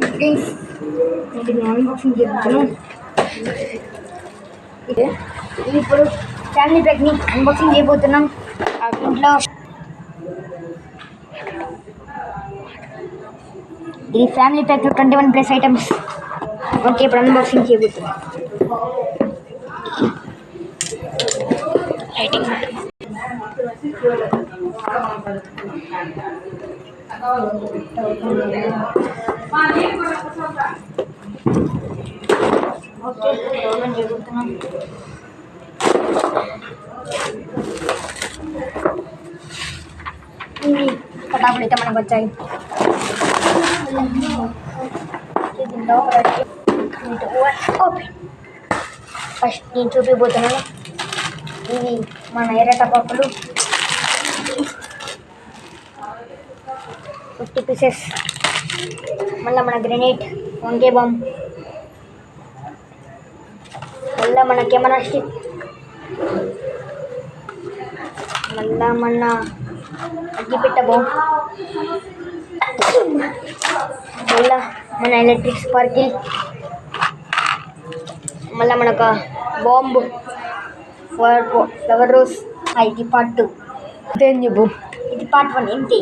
Friends నేను unboxing చేస్తాను. ఇది ఇప్పుడు ఫ్యామిలీ ప్యాక్ని అన్బాక్సింగ్ చేయబోతున్నాం. ఇంట్లో ఇది ఫ్యామిలీ ప్యాక్లో 21+ ఐటమ్స్. ఓకే, ఇప్పుడు అన్బాక్సింగ్ చేయబోతున్నాం. ఓకే, ఓపెన్ చేయబోతున్నాం. ఇవి పటాకులు అయితే మనకు వచ్చాయి. ఓపెన్. ఫస్ట్ నేను చూపిపోతున్నాను. ఇవి మన ఎర్ర టపాకులు 50 పీసెస్. మళ్ళీ మన గ్రెనేట్, వంకే బాంబ్, మళ్ళీ మన కెమెరా స్టిక్, మళ్ళీ మన అగ్గిపెట్ట బాంబ్, మళ్ళీ మన ఎలక్ట్రిక్ స్పార్కిల్, మళ్ళీ మనకు బాంబు, ఫ్లవర్ రోజ్. ఇది పార్ట్ 2. చెప్పు, ఇది పార్ట్ 1. ఏంటి